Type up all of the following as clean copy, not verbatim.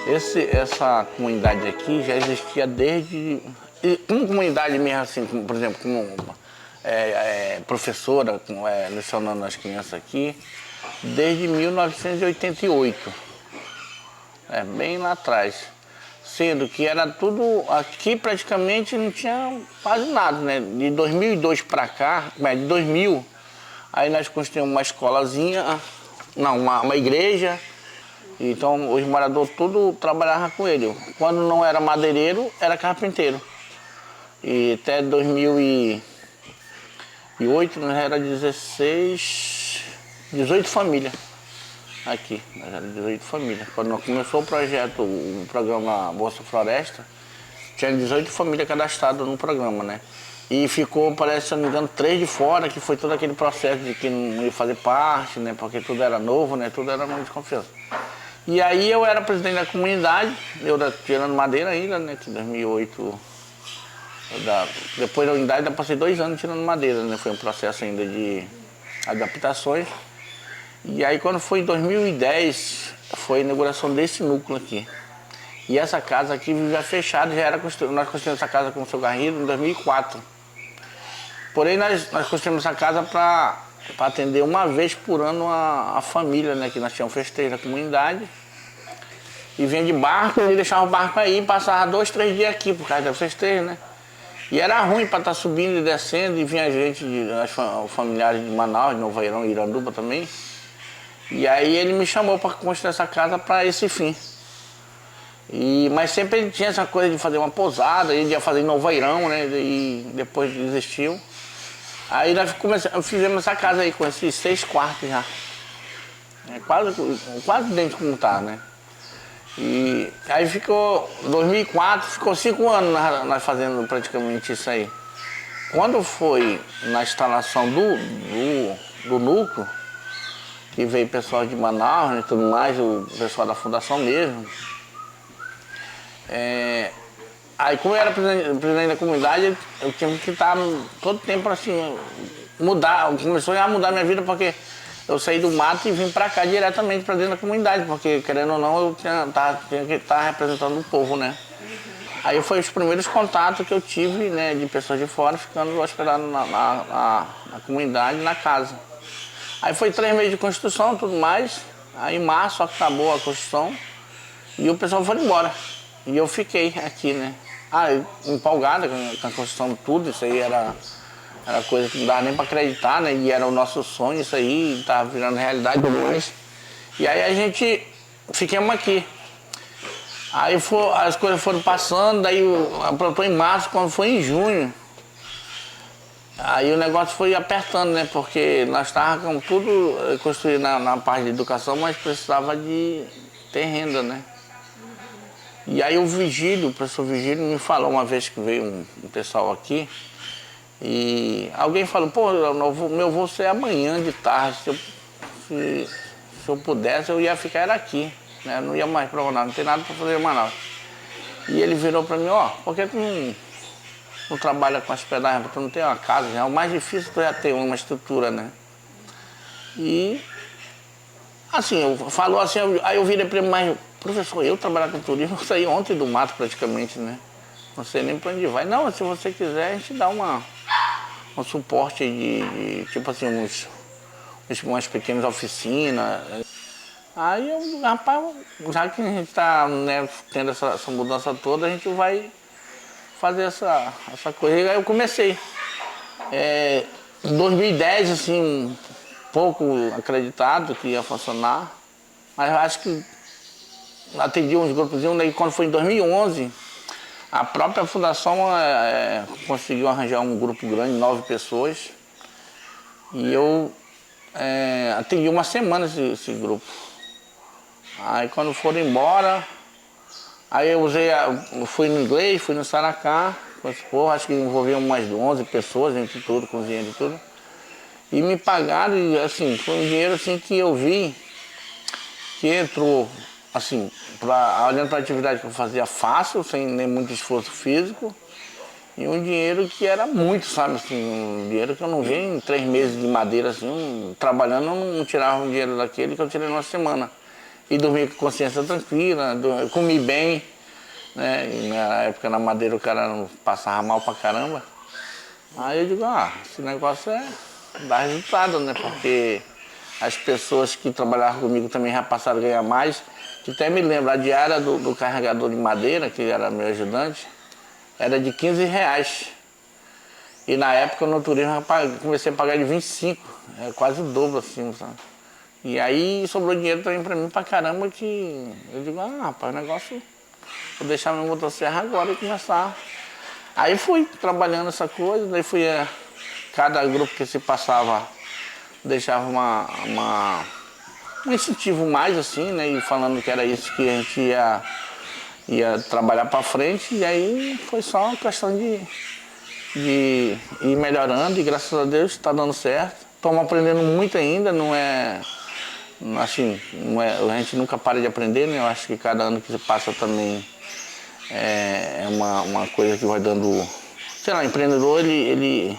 Essa comunidade aqui já existia desde... Como comunidade mesmo, assim, como, por exemplo, como professora, lecionando as crianças aqui, desde 1988, bem lá atrás. Sendo que era tudo, aqui praticamente não tinha quase nada, né? De 2002 para cá, de 2000, aí nós construímos uma escolazinha, não, uma igreja. Então os moradores tudo trabalhavam com ele. Quando não era madeireiro, era carpinteiro. E até 2008 nós era 18 famílias aqui. Nós era 18 famílias. Quando começou o projeto, o programa Bolsa Floresta, tinha 18 famílias cadastradas no programa, né? E ficou, parece, se não me engano, 3 de fora, que foi todo aquele processo de que não ia fazer parte, né? Porque tudo era novo, né? Tudo era muito desconfiança. E aí eu era presidente da comunidade, eu tirando madeira ainda, né, que em 2008, depois da unidade eu passei 2 anos tirando madeira, né, foi um processo ainda de adaptações. E aí quando foi em 2010, foi a inauguração desse núcleo aqui. E essa casa aqui já fechada, nós construímos essa casa com o seu Garrido em 2004. Porém nós construímos essa casa para atender uma vez por ano a família, né? Que nós tínhamos festejo da comunidade. E vinha de barco e deixava o barco aí, passava 2, 3 dias aqui por causa do festejo, né? E era ruim para estar subindo e descendo, e vinha gente, os familiares de Manaus, de Novo Airão, Iranduba também. E aí ele me chamou para construir essa casa para esse fim. Mas sempre ele tinha essa coisa de fazer uma pousada, ele ia fazer em Novo Airão, né? E depois desistiu. Aí nós fizemos essa casa aí com esses 6 quartos já. Quase dentro como tá, né? E aí ficou, 2004, ficou 5 anos nós fazendo praticamente isso aí. Quando foi na instalação do núcleo, que veio pessoal de Manaus e tudo mais, o pessoal da fundação mesmo, aí como eu era presidente da comunidade, eu tinha que estar todo tempo assim, começou a mudar minha vida porque eu saí do mato e vim pra cá diretamente pra dentro da comunidade, porque querendo ou não eu tinha que estar representando o povo, né? Aí foi os primeiros contatos que eu tive, né, de pessoas de fora ficando hospedados na comunidade, na casa. Aí foi 3 meses de construção e tudo mais, aí em março acabou a construção e o pessoal foi embora. E eu fiquei aqui, né? Empolgada com a construção, tudo, isso aí era coisa que não dava nem para acreditar, né? E era o nosso sonho, isso aí, estava virando realidade demais. E aí a gente ficamos aqui. Aí as coisas foram passando, daí plantou em março, quando foi em junho. Aí o negócio foi apertando, né? Porque nós estávamos com tudo construído na parte de educação, mas precisava de ter renda, né? E aí o professor Vigílio me falou uma vez que veio um pessoal aqui, e alguém falou, pô, meu voo é amanhã de tarde, se eu pudesse eu ia ficar aqui, né? Não ia mais para Manaus, não tem nada para fazer em Manaus. E ele virou para mim, por que tu não trabalha com hospedagem, tu não tem uma casa, é o mais difícil tu já ter uma estrutura, né? E assim, falou assim, aí eu virei para ele, mas professor, eu trabalhar com turismo, eu saí ontem do mato praticamente, né? Não sei nem para onde vai. Não, se você quiser, a gente dá um suporte de tipo assim, umas pequenas oficinas. Aí eu, rapaz, já que a gente está, né, tendo essa mudança toda, a gente vai fazer essa coisa. E aí eu comecei. Em 2010, assim, pouco acreditado que ia funcionar, mas eu acho que atendi uns grupos, e quando foi em 2011, a própria fundação conseguiu arranjar um grupo grande, 9 pessoas, e eu atendi uma semana esse grupo. Aí quando foram embora, aí eu fui no inglês, fui no Saracá, acho que envolveu umas 11 pessoas, entre tudo, cozinheiro e tudo, e me pagaram, e assim, foi um dinheiro assim que eu vi que entrou, assim, olhando para a atividade que eu fazia fácil, sem nem muito esforço físico, e um dinheiro que era muito, sabe, assim, um dinheiro que eu não vi em 3 meses de madeira, assim, trabalhando, eu não tirava um dinheiro daquele que eu tirei numa semana. e dormia com consciência tranquila, comi bem, né? E na época na madeira o cara passava mal pra caramba. Aí eu digo, esse negócio dá resultado, né? Porque as pessoas que trabalhavam comigo também já passaram a ganhar mais. Que até me lembro, a diária do carregador de madeira, que era meu ajudante, era de R$ 15. E na época no turismo eu comecei a pagar de 25, quase o dobro assim, sabe? E aí sobrou dinheiro também pra mim pra caramba, que eu digo, rapaz, o negócio, vou deixar minha motosserra agora e começar. Aí fui trabalhando essa coisa, daí cada grupo que se passava deixava um incentivo mais assim, né? E falando que era isso que a gente ia trabalhar pra frente, e aí foi só uma questão de ir melhorando, e graças a Deus está dando certo. Estamos aprendendo muito ainda, não é assim, a gente nunca para de aprender, né? Eu acho que cada ano que se passa também é uma coisa que vai dando, sei lá, o empreendedor ele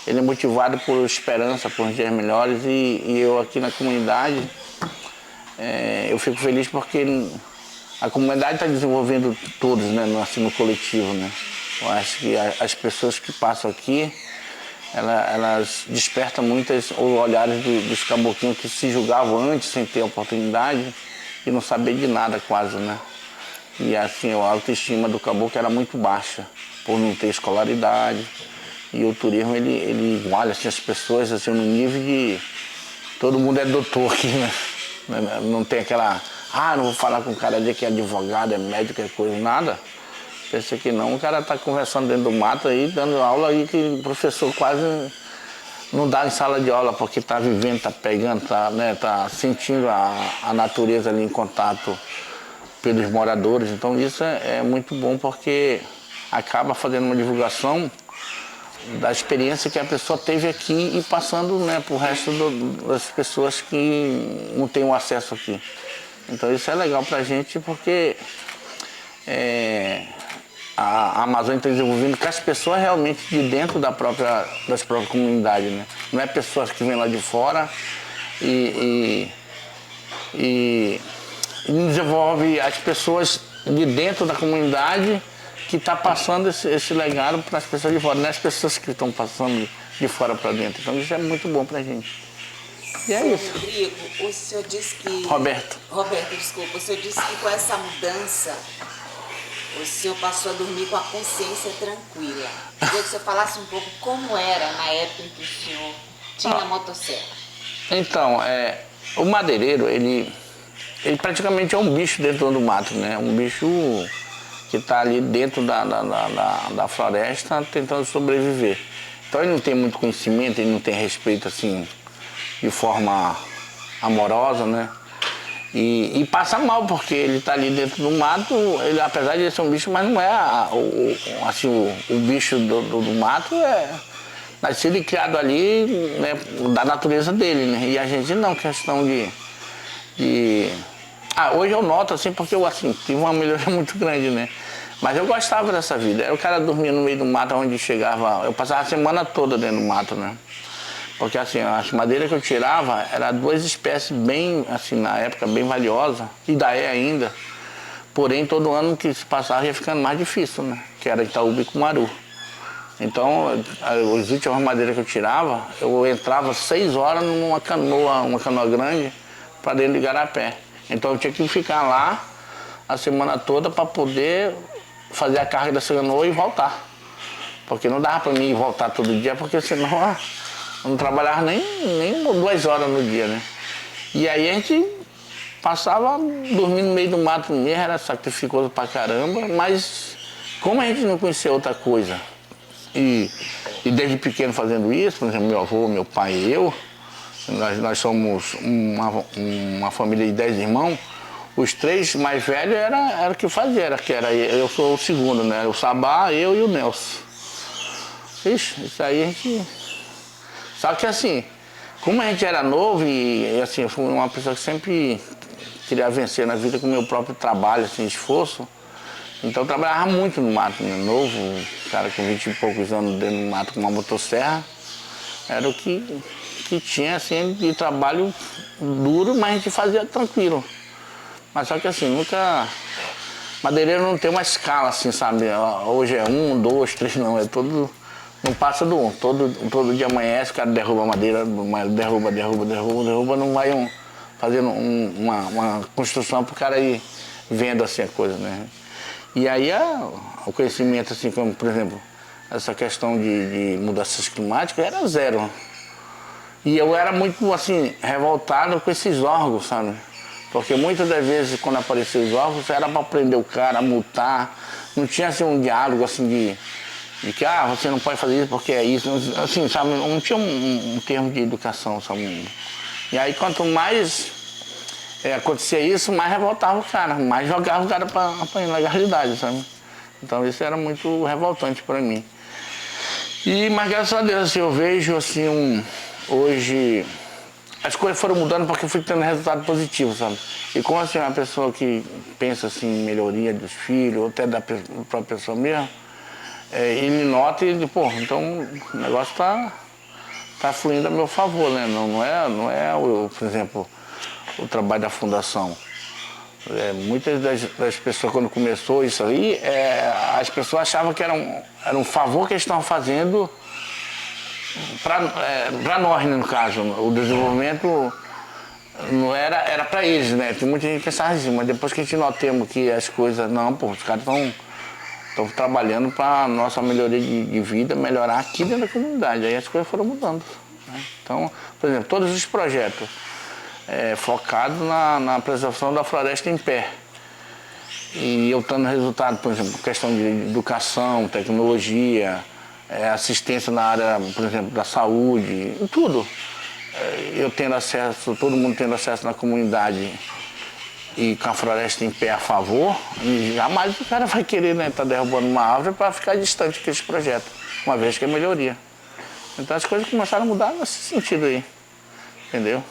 é motivado por esperança, por dias melhores, e eu aqui na comunidade, eu fico feliz porque a comunidade está desenvolvendo todos, né, assim, no coletivo, né? Eu acho que as pessoas que passam aqui, elas despertam muitos olhares dos caboclinhos que se julgavam antes sem ter oportunidade e não saber de nada quase, né? E assim, a autoestima do caboclo era muito baixa, por não ter escolaridade. E o turismo, ele iguala assim, as pessoas assim, no nível de... Todo mundo é doutor aqui, né? Não tem aquela... não vou falar com um cara ali que é advogado, é médico, é coisa, nada. Pensa que não, o cara tá conversando dentro do mato aí, dando aula aí que o professor quase não dá em sala de aula, porque tá vivendo, tá pegando, tá sentindo a natureza ali em contato pelos moradores. Então isso é muito bom, porque acaba fazendo uma divulgação da experiência que a pessoa teve aqui e passando, né, pro resto das pessoas que não têm o acesso aqui. Então isso é legal pra gente, porque a Amazônia está desenvolvendo com as pessoas realmente de dentro das próprias comunidades, né? Não é pessoas que vêm lá de fora e desenvolve as pessoas de dentro da comunidade que está passando esse legado para as pessoas de fora, não é as pessoas que estão passando de fora para dentro. Então isso é muito bom para a gente. E é isso. Rodrigo, o senhor disse que... Roberto, desculpa, o senhor disse que com essa mudança o senhor passou a dormir com a consciência tranquila. Queria que o senhor falasse um pouco como era na época em que o senhor tinha a motosserra. Então, o madeireiro, ele praticamente é um bicho dentro do mato, né? Um bicho que está ali dentro da floresta tentando sobreviver. Então ele não tem muito conhecimento, ele não tem respeito assim de forma amorosa, né? E passa mal, porque ele está ali dentro do mato, ele, apesar de ser um bicho, mas não é o bicho do mato, é nascido e criado ali, né, da natureza dele, né? E a gente não, questão hoje eu noto assim, porque eu assim, tive uma melhoria muito grande, né? Mas eu gostava dessa vida. Era o cara dormia no meio do mato, onde chegava, eu passava a semana toda dentro do mato, né? Porque assim, as madeiras que eu tirava eram duas espécies bem, assim, na época, bem valiosas, e ainda é ainda. Porém, todo ano que se passava ia ficando mais difícil, né? Que era Itaúba e Cumaru. Então, as últimas madeiras que eu tirava, eu entrava 6 horas numa canoa, uma canoa grande, para dentro de Igarapé. Então eu tinha que ficar lá a semana toda para poder fazer a carga dessa canoa e voltar. Porque não dava para mim voltar todo dia, porque senão eu não trabalhava nem 2 horas no dia, né? E aí a gente passava dormindo no meio do mato mesmo, era sacrificoso pra caramba, mas como a gente não conhecia outra coisa, e desde pequeno fazendo isso, por exemplo, meu avô, meu pai e eu, nós somos uma família de 10 irmãos, os 3 mais velhos era o que fazia, eu sou o segundo, né? O Sabá, eu e o Nelson. Ixi, isso aí a gente... Só que assim, como a gente era novo e assim, eu fui uma pessoa que sempre queria vencer na vida com o meu próprio trabalho, assim, esforço, então eu trabalhava muito no mato, né? Novo, cara com 20 e poucos anos dentro do mato com uma motosserra, era o que tinha assim de trabalho duro, mas a gente fazia tranquilo. Mas só que assim, nunca... Madeireiro não tem uma escala assim, sabe? Hoje é 1, 2, 3, não. É todo... Não passa do 1. Todo dia amanhece, o cara derruba a madeira, derruba, não vai fazendo uma construção pro cara ir vendo assim a coisa, né? E aí o conhecimento, assim, como, por exemplo, essa questão de mudanças climáticas era zero. E eu era muito, assim, revoltado com esses órgãos, sabe? Porque muitas das vezes, quando apareciam os órgãos, era para prender o cara, multar. Não tinha, assim, um diálogo, assim, de que, você não pode fazer isso porque é isso. Assim, sabe? Não tinha um termo de educação, sabe? E aí, quanto mais acontecia isso, mais revoltava o cara, mais jogava o cara para ilegalidade, sabe? Então, isso era muito revoltante para mim. Mas, graças a Deus, assim, eu vejo, assim, hoje... As coisas foram mudando porque eu fui tendo resultado positivo, sabe? E como assim, uma pessoa que pensa assim, em melhoria dos filhos, ou até da própria pessoa mesmo, ele nota e diz, pô, então o negócio tá fluindo a meu favor, né? Não é por exemplo, o trabalho da fundação. Muitas das pessoas, quando começou isso aí, as pessoas achavam que era um favor que eles estavam fazendo para nós, né, no caso. O desenvolvimento não era para eles, né? Tem muita gente que pensava assim, mas depois que a gente notamos que as coisas, não, pô, os caras estão trabalhando para a nossa melhoria de vida, melhorar aqui dentro da comunidade. Aí as coisas foram mudando, né? Então, por exemplo, todos os projetos focados na preservação da floresta em pé. E eu tendo resultado, por exemplo, questão de educação, tecnologia, assistência na área, por exemplo, da saúde, em tudo. Eu tendo acesso, todo mundo tendo acesso na comunidade e com a floresta em pé a favor, e jamais o cara vai querer, né, tá derrubando uma árvore para ficar distante desse projeto, uma vez que é melhoria. Então as coisas começaram a mudar nesse sentido aí, entendeu?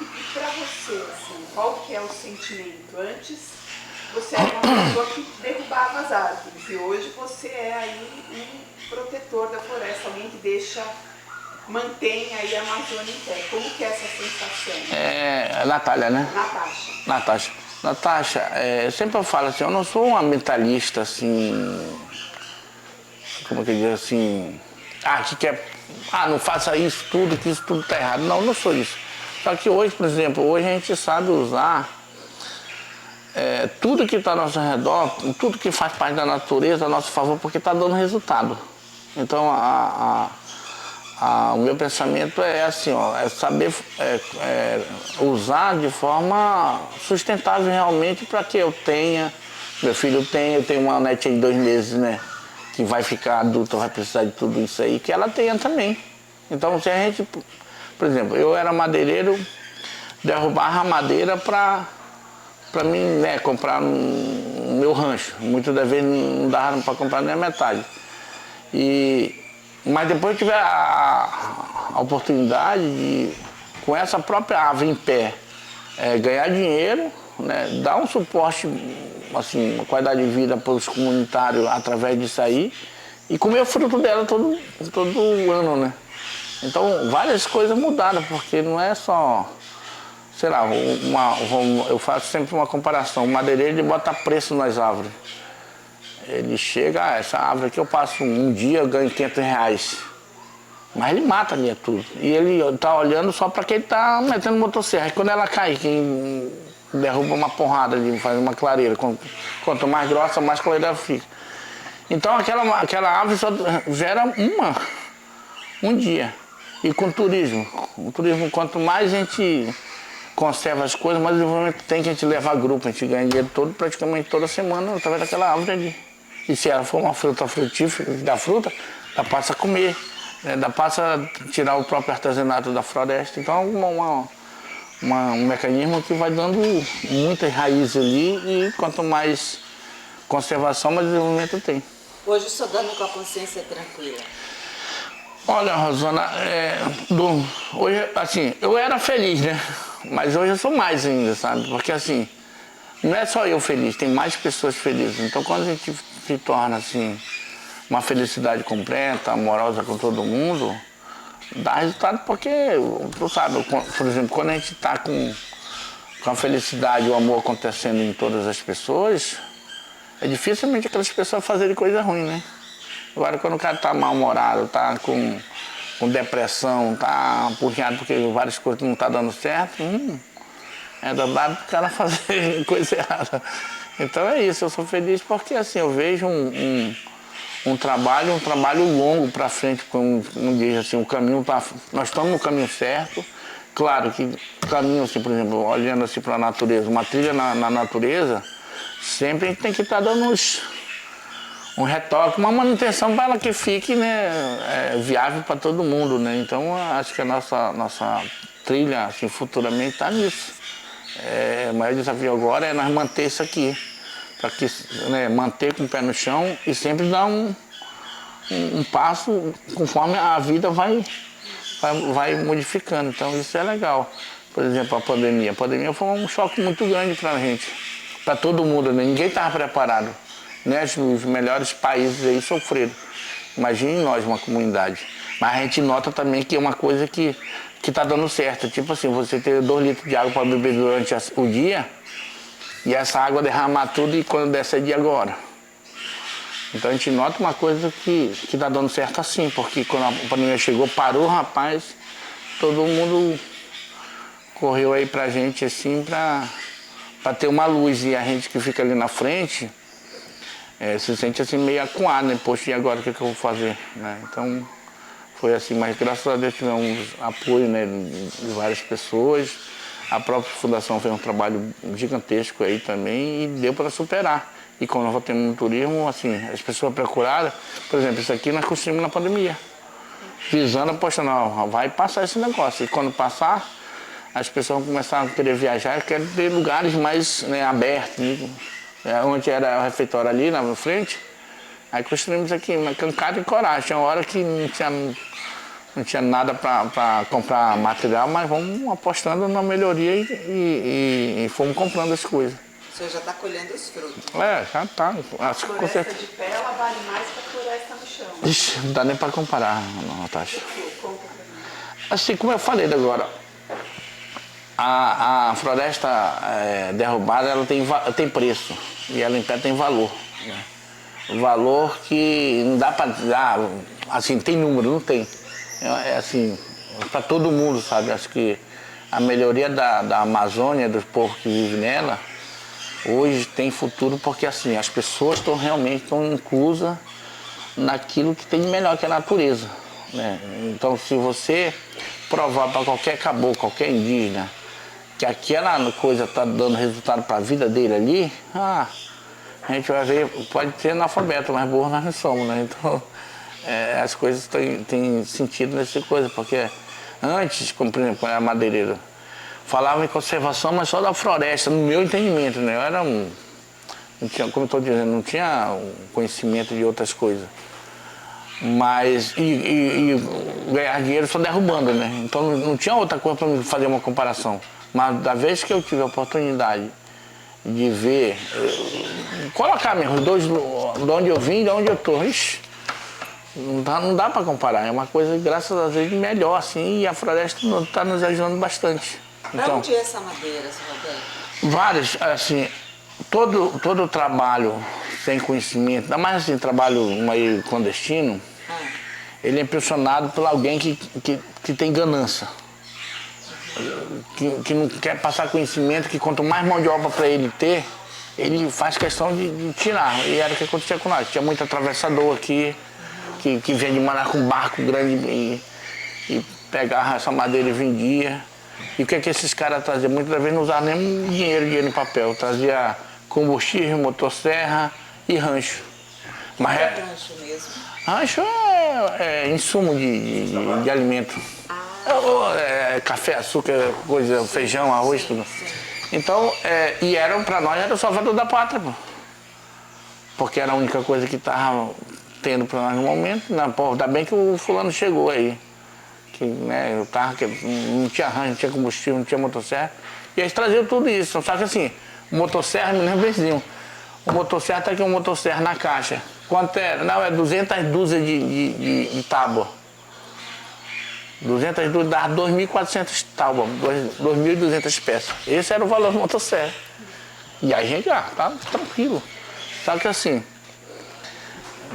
E para você, assim, qual que é o sentimento? Antes você era uma pessoa que derrubava as árvores e hoje você é aí um protetor da floresta, alguém que mantém aí a Amazônia em pé. Como que é essa sensação? Natália, né? Natasha. Natasha, sempre eu falo assim, eu não sou um ambientalista assim, como que eu digo assim, não faça isso tudo, que isso tudo tá errado. Não sou isso. Só que hoje, por exemplo, hoje a gente sabe usar tudo que está ao nosso redor, tudo que faz parte da natureza a nosso favor, porque está dando resultado. Então, o meu pensamento é assim, é saber usar de forma sustentável realmente para que eu tenha, meu filho tenha, eu tenho uma netinha de 2 meses, né, que vai ficar adulta, vai precisar de tudo isso aí, que ela tenha também. Então, se a gente, por exemplo, eu era madeireiro, derrubava a madeira para mim, né, comprar no meu rancho. Muitas das vezes não dava para comprar nem a metade. Mas depois eu tive a oportunidade de, com essa própria árvore em pé, ganhar dinheiro, né, dar um suporte, assim, uma qualidade de vida para os comunitários através disso aí, e comer o fruto dela todo ano, né? Então várias coisas mudaram, porque não é só... Sei lá, eu faço sempre uma comparação. O madeireiro, ele bota preço nas árvores. Ele chega, essa árvore aqui eu passo um dia, eu ganho R$500. Mas ele mata ali tudo. E ele tá olhando só para quem tá metendo motosserra. E quando ela cai, quem derruba uma porrada ali, faz uma clareira. Quanto mais grossa, mais clareira fica. Então aquela árvore só gera um dia. E com turismo. O turismo, quanto mais a gente conserva as coisas, mas o desenvolvimento tem que a gente levar grupo, a gente ganha dinheiro praticamente toda semana através daquela árvore ali. E se ela for uma fruta frutífera, da fruta, ela passa a comer, né? Ela passa a tirar o próprio artesanato da floresta. Então é um mecanismo que vai dando muitas raízes ali e quanto mais conservação, mais desenvolvimento tem. Hoje o senhor dorme com a consciência tranquila? Olha, Rosana, hoje, assim, eu era feliz, né? Mas hoje eu sou mais ainda, sabe? Porque assim, não é só eu feliz, tem mais pessoas felizes. Então quando a gente se torna assim, uma felicidade completa, amorosa com todo mundo, dá resultado porque, tu sabe, por exemplo, quando a gente está com com a felicidade e o amor acontecendo em todas as pessoas, é dificilmente aquelas pessoas fazerem coisa ruim, né? Agora, quando o cara tá mal-humorado, tá com depressão, tá apurrinhado porque várias coisas não tá dando certo, é danado pro cara fazer coisa errada. Então é isso, eu sou feliz porque assim, eu vejo um trabalho longo para frente, como diz assim, o caminho nós estamos no caminho certo. Claro que o caminho, assim, por exemplo, olhando assim para a natureza, uma trilha na natureza, sempre a gente tem que estar dando um retoque, uma manutenção para ela que fique, né, viável para todo mundo, né? Então acho que a nossa trilha assim, futuramente está nisso. O maior desafio agora é nós manter isso aqui, para que, né, manter com o pé no chão e sempre dar um passo conforme a vida vai modificando. Então isso é legal. Por exemplo, a pandemia. A pandemia foi um choque muito grande para a gente, para todo mundo, né? Ninguém estava preparado. Né? Os melhores países aí sofreram. Imagine nós, uma comunidade. Mas a gente nota também que é uma coisa que está dando certo. Tipo assim, você ter 2 litros de água para beber durante o dia e essa água derramar tudo e quando desce de agora. Então a gente nota uma coisa que está dando certo assim, porque quando a pandemia chegou, parou, rapaz, todo mundo correu aí pra gente assim, pra ter uma luz. E a gente que fica ali na frente, se sente assim meio acuado, né? Poxa, e agora o que eu vou fazer? Né? Então foi assim, mas graças a Deus tivemos apoio, né, de várias pessoas. A própria fundação fez um trabalho gigantesco aí também e deu para superar. E quando nós voltamos no turismo, assim, as pessoas procuraram, por exemplo, isso aqui nós construímos na pandemia. Visando, poxa, não, vai passar esse negócio. E quando passar, as pessoas vão começar a querer viajar, querem ter lugares mais, né, abertos. Né? Onde era o refeitório ali na frente, aí construímos aqui, uma cancada e coragem. Tinha hora que não tinha nada para comprar material, mas vamos apostando na melhoria e fomos comprando as coisas. O senhor já está colhendo os frutos. Já está. A floresta de pé, ela vale mais que a floresta no chão. Ixi, não dá nem para comparar, Natasha. Conta pra mim. Assim, como eu falei agora, a floresta derrubada, ela tem preço e ela em pé tem valor. Né? Valor que não dá para dar, assim, tem número, não tem. É assim, para todo mundo, sabe? Acho que a melhoria da Amazônia, dos povos que vivem nela, hoje tem futuro porque assim, as pessoas realmente estão inclusas naquilo que tem de melhor, que é a natureza. Né? Então, se você provar para qualquer caboclo, qualquer indígena, que aquela coisa está dando resultado para a vida dele ali, a gente vai ver, pode ser analfabeto, mas burro nós não somos, né? Então, as coisas têm sentido nessa coisa, porque antes, como por exemplo, a madeireira, falava em conservação, mas só da floresta, no meu entendimento, né? Eu era não tinha, como eu estou dizendo, não tinha conhecimento de outras coisas. Mas, ganhar dinheiro só derrubando, né? Então não tinha outra coisa para fazer uma comparação. Mas da vez que eu tive a oportunidade de ver, colocar mesmo os dois, de onde eu vim e de onde eu estou, não dá para comparar. É uma coisa, graças a Deus, melhor, assim, e a floresta está nos ajudando bastante. Para onde é essa madeira, seu Roberto? Vários, assim, todo o trabalho sem conhecimento, ainda mais assim, trabalho meio clandestino, ele é impressionado por alguém que tem ganância. Que não quer passar conhecimento, que quanto mais mão de obra para ele ter, ele faz questão de tirar. E era o que acontecia com nós. Tinha muito atravessador aqui, que vinha de Manaus com um barco grande e pegava essa madeira e vendia. E o que esses caras traziam? Muitas vezes não usavam nem dinheiro em papel. Trazia combustível, motosserra e rancho. Mas rancho mesmo? Rancho é insumo de alimento. Café, açúcar, coisa, feijão, arroz, tudo. Então, e para nós era o salvador da pátria, pô. Porque era a única coisa que estava tendo para nós no momento. Né? Pô, ainda bem que o fulano chegou aí. Que, né, o carro que não tinha rancho, não tinha combustível, não tinha motosserra. E eles traziam tudo isso. Só que assim, o motosserra, me lembro benzinho. O motosserra tá aqui, um motosserra na caixa. Quanto era? Não, 200 dúzias de tábua. 200 dava 2.400 tábuas, 2.200 peças. Esse era o valor da motosserra. E aí a gente, tá tranquilo. Só que assim,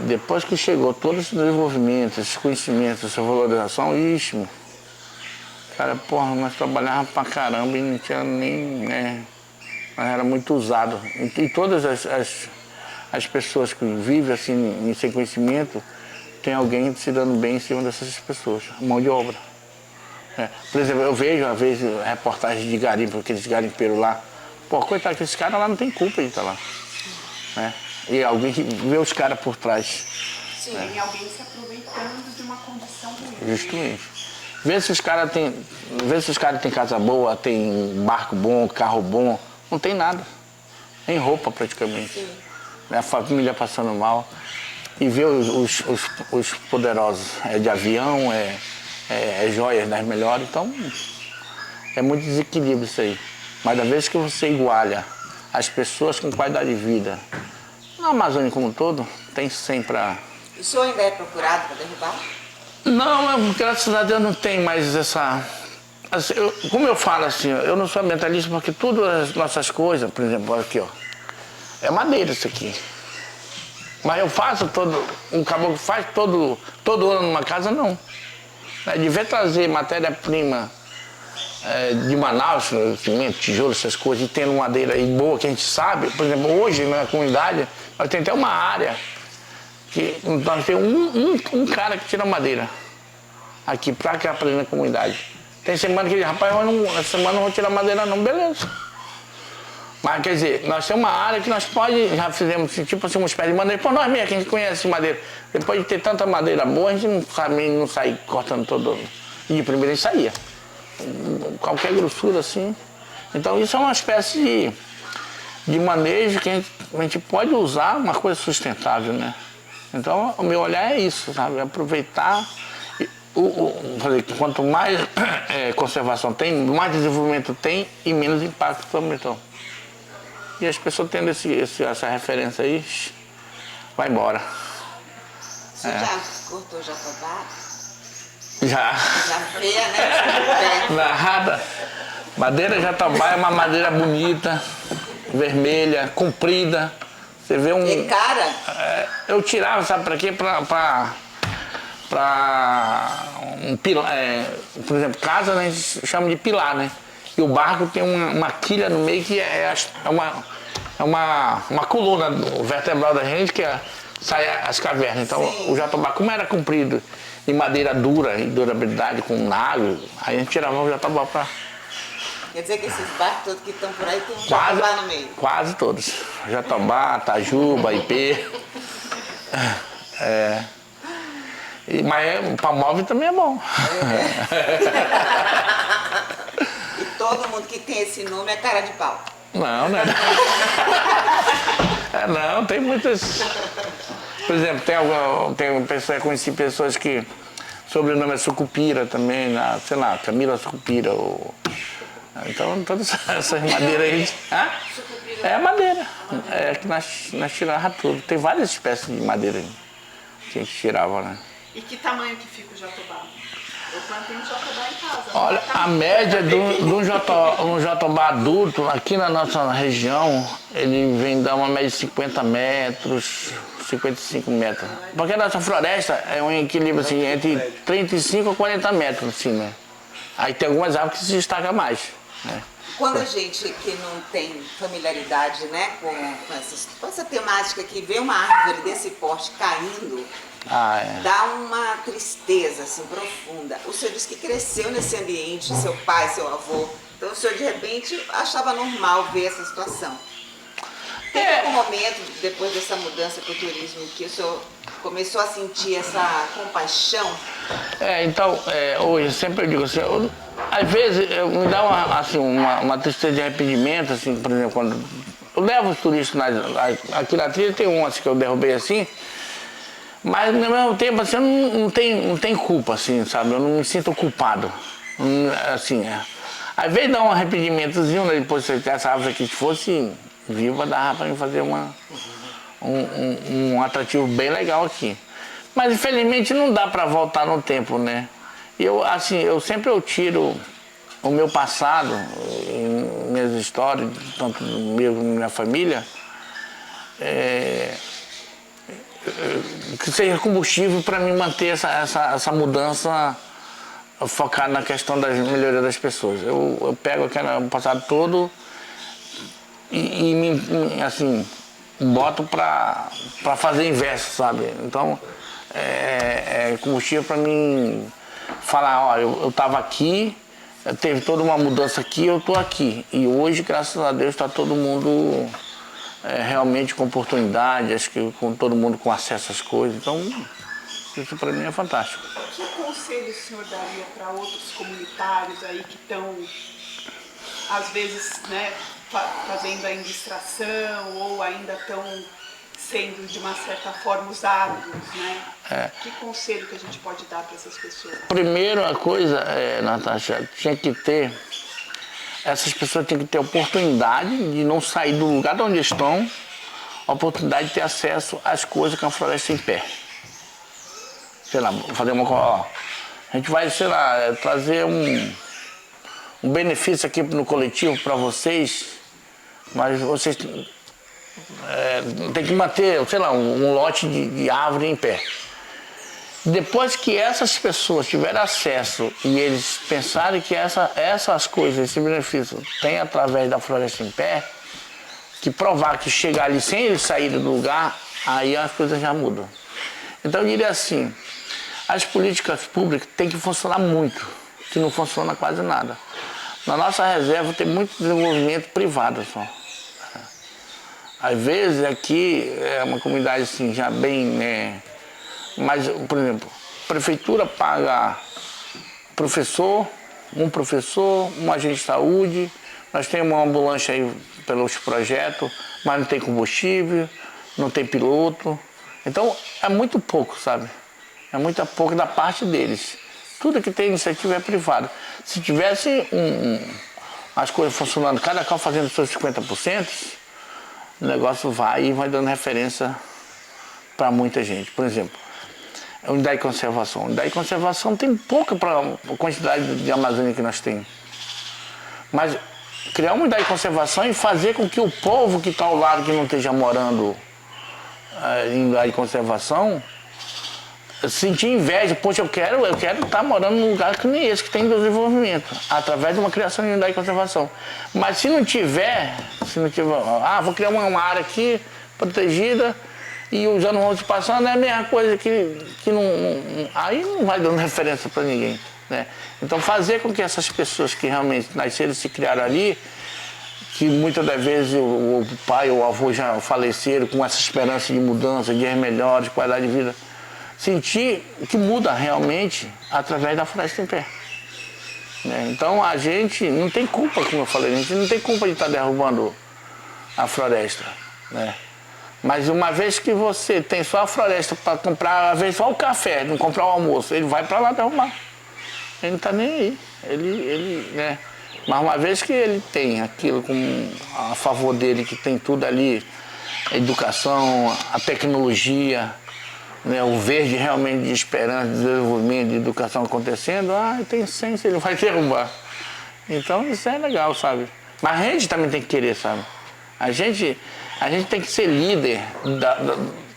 depois que chegou todo esse desenvolvimento, esses conhecimentos, essa valorização, ixi, cara, porra, nós trabalhávamos pra caramba e não tinha nem, né, nós era muito usado. E todas as pessoas que vivem assim, sem conhecimento, tem alguém se dando bem em cima dessas pessoas, mão de obra. Por exemplo, eu vejo, às vezes, reportagens de garimpo, aqueles garimpeiros lá. Pô, coitado, que esse cara lá não tem culpa de estar lá. Né? E alguém vê os caras por trás. Sim, tem alguém se aproveitando de uma condição ruim. Justamente. Vê se os caras têm casa boa, tem barco bom, carro bom. Não tem nada. Nem roupa praticamente. Sim. A família passando mal. E ver os poderosos. É de avião, é joias das melhores. Então, é muito desequilíbrio isso aí. Mas da vez que você iguala as pessoas com qualidade de vida, na Amazônia como um todo, tem sempre a... O senhor ainda é procurado para derrubar? Não, graças a Deus não tem mais essa... Assim, como eu falo assim, eu não sou ambientalista porque tudo as nossas coisas, por exemplo, aqui, ó, é madeira isso aqui. Mas eu faço um caboclo faz todo ano numa casa, não. Devia trazer matéria-prima de Manaus, cimento, tijolo, essas coisas, e tendo madeira aí boa que a gente sabe. Por exemplo, hoje na comunidade, nós temos até uma área que nós temos um cara que tira madeira aqui pra cá, pra dentro da comunidade. Tem semana que ele, rapaz, essa semana não vou tirar madeira não, beleza. Mas quer dizer, nós temos uma área que nós já fizemos tipo assim, uma espécie de madeira, por nós mesmos, que a gente conhece madeira. Depois de ter tanta madeira boa, a gente não sai cortando todo. E de primeiro a gente saía. Qualquer grossura assim. Então isso é uma espécie de manejo que a gente pode usar uma coisa sustentável, né? Então o meu olhar é isso, sabe? Aproveitar. Quanto mais conservação tem, mais desenvolvimento tem e menos impacto também. Então. E as pessoas tendo essa referência aí, vai embora. Você já cortou jatobá? Já. Já veia, né? Nada. Madeira jatobá é uma madeira bonita, vermelha, comprida. Você vê um... E cara? Eu tirava, sabe pra quê? Pra um pilar. Por exemplo, casa, né, a gente chama de pilar, né? E o barco tem uma quilha no meio que é uma coluna vertebral da gente que sai as cavernas. Então, sim, o jatobá, como era comprido de madeira dura e durabilidade com nagro, aí a gente tirava o jatobá pra... Quer dizer que esses barcos todos que estão por aí tem um jatobá no meio? Quase todos. Jatobá, tajuba, ipê. Mas para móvel também é bom. E todo mundo que tem esse nome é cara de pau. Não, né? Não, tem muitas. Por exemplo, conheci pessoas que sobrenome é Sucupira também, sei lá, Camila Sucupira. Então todas essas madeiras aí. É madeira. É que nós tirávamos tudo. Tem várias espécies de madeira aí que a gente tirava, né? E que tamanho que fica o jatobá? Eu plantei um jatobá em casa. Olha, a média de um jatobá adulto aqui na nossa região, ele vem dar uma média de 50 metros, 55 metros. Porque a nossa floresta é um equilíbrio assim, entre 35 a 40 metros, assim, né? Aí tem algumas árvores que se destacam mais, né? Quando a gente que não tem familiaridade, né, com essa temática que vê uma árvore desse porte caindo, dá uma tristeza assim, profunda. O senhor disse que cresceu nesse ambiente, seu pai, seu avô, então o senhor de repente achava normal ver essa situação. Teve algum momento, depois dessa mudança para o turismo, que o senhor começou a sentir essa compaixão? Então, hoje, sempre eu digo assim, às vezes me dá uma tristeza de arrependimento, assim, por exemplo, quando eu levo os turistas, aqui na trilha tem um assim, que eu derrubei assim, mas ao mesmo tempo assim, eu não tenho culpa, assim, sabe? Eu não me sinto culpado, assim, Às vezes dá um arrependimentozinho, né? Depois se essa árvore aqui fosse viva, dava para mim fazer um atrativo bem legal aqui. Mas infelizmente não dá para voltar no tempo, né? E eu sempre tiro o meu passado, minhas histórias, tanto meu como minha família, que seja combustível para me manter essa mudança focada na questão da melhoria das pessoas. Eu pego o passado todo assim, boto para fazer inverso, sabe? Então, é combustível para mim falar, ó, eu estava aqui, teve toda uma mudança aqui, eu estou aqui. E hoje, graças a Deus, está todo mundo realmente com oportunidade, acho que com todo mundo com acesso às coisas. Então, isso para mim é fantástico. Que conselho o senhor daria para outros comunitários aí que estão, às vezes, né, fazendo a indistração ou ainda estão sendo, de uma certa forma, usados, né? Que conselho que a gente pode dar para essas pessoas? Primeiro, a coisa, Natasha, essas pessoas têm que ter oportunidade de não sair do lugar de onde estão, a oportunidade de ter acesso às coisas que a floresta em pé. Sei lá, fazer a gente vai, sei lá, trazer um benefício aqui no coletivo para vocês, mas vocês tem que manter, sei lá, um lote de árvore em pé. Depois que essas pessoas tiverem acesso e eles pensarem que essas coisas, esse benefício tem através da floresta em pé, que provar que chegar ali sem eles saírem do lugar, aí as coisas já mudam. Então eu diria assim, as políticas públicas têm que funcionar muito, que não funciona quase nada. Na nossa reserva tem muito desenvolvimento privado só. Às vezes aqui é uma comunidade assim, já bem, mas, por exemplo, a prefeitura paga um professor, um agente de saúde, nós temos uma ambulância aí pelos projetos, mas não tem combustível, não tem piloto. Então é muito pouco, sabe? É muito pouco da parte deles. Tudo que tem iniciativa é privado. Se tivesse as coisas funcionando, cada qual fazendo seus 50%, o negócio vai dando referência para muita gente. Por exemplo, a unidade de conservação. A unidade de conservação tem pouca para a quantidade de Amazônia que nós temos. Mas criar uma unidade de conservação e fazer com que o povo que está ao lado, que não esteja morando em unidade de conservação, sentir inveja. Poxa, eu quero estar morando num lugar que nem esse, que tem desenvolvimento, através de uma criação de unidade de conservação. Mas se não tiver, vou criar uma área aqui protegida e os anos vão se passando, é a mesma coisa que aí não vai dando referência para ninguém, né? Então fazer com que essas pessoas que realmente nasceram e se criaram ali, que muitas das vezes o pai ou o avô já faleceram com essa esperança de mudança, dias melhores, qualidade de vida, sentir que muda realmente através da floresta em pé, né? Então a gente não tem culpa, como eu falei, a gente não tem culpa de estar derrubando a floresta, né? Mas uma vez que você tem só a floresta para comprar, às vezes só o café, não comprar o almoço, ele vai para lá derrubar. Ele não está nem aí. Né? Mas uma vez que ele tem aquilo a favor dele, que tem tudo ali, a educação, a tecnologia, né? O verde realmente de esperança, de desenvolvimento, de educação acontecendo, tem ciência, ele vai derrubar. Então isso é legal, sabe? Mas a gente também tem que querer, sabe? A gente tem que ser líder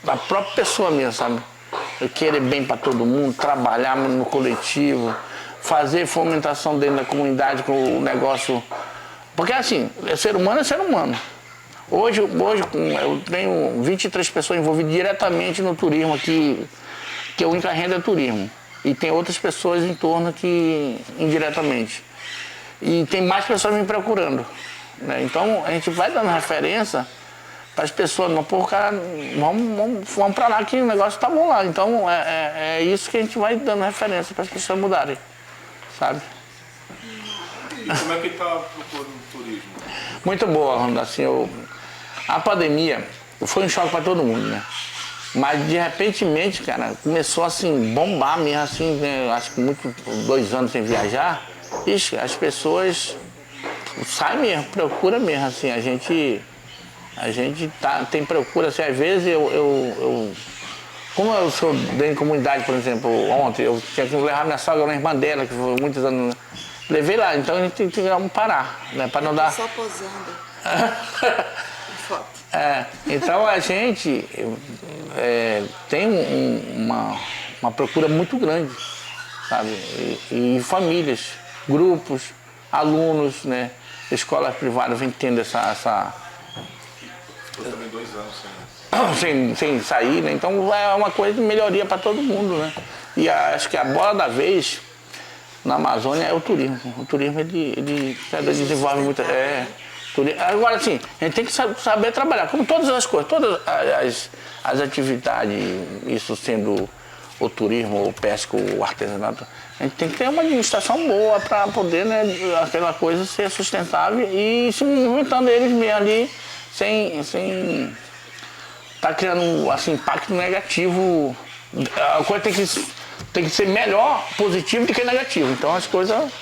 da própria pessoa mesmo, sabe? Querer bem para todo mundo, trabalhar no coletivo, fazer fomentação dentro da comunidade com o negócio. Porque assim, ser humano é ser humano. Hoje eu tenho 23 pessoas envolvidas diretamente no turismo aqui, que a única renda é turismo. E tem outras pessoas em torno que indiretamente. E tem mais pessoas me procurando, né? Então a gente vai dando referência para as pessoas, não, pô, cara, vamos para lá que o negócio tá bom lá. Então é isso que a gente vai dando referência para as pessoas mudarem, sabe? E como é que está a procura do turismo? Muito boa, assim, a pandemia foi um choque para todo mundo, né? Mas de repentemente, cara, começou assim, bombar mesmo, assim, né? Acho que 2 anos sem viajar, ixi, as pessoas saem mesmo, procura mesmo, assim, a gente tem procura, assim, às vezes eu como eu sou dentro de comunidade, por exemplo, ontem eu tinha que levar minha sogra na irmã dela, que foi muitos anos. Levei lá, então a gente tem que parar, né? Para não dar. Só posando. Foto. Então a gente tem uma procura muito grande, sabe? E famílias, grupos, alunos, né? Escolas privadas vêm tendo essa Eu também 2 anos sem sair, né? Então é uma coisa de melhoria para todo mundo, né? E acho que a bola da vez na Amazônia é o turismo. O turismo ele desenvolve muito. Agora sim, a gente tem que saber trabalhar, como todas as coisas, todas as atividades, isso sendo o turismo, o pesca, o artesanato, a gente tem que ter uma administração boa para poder, né, aquela coisa ser sustentável e se movimentando eles mesmo ali, sem tá criando assim, impacto negativo. A coisa tem que ser melhor positivo do que negativo. Então as coisas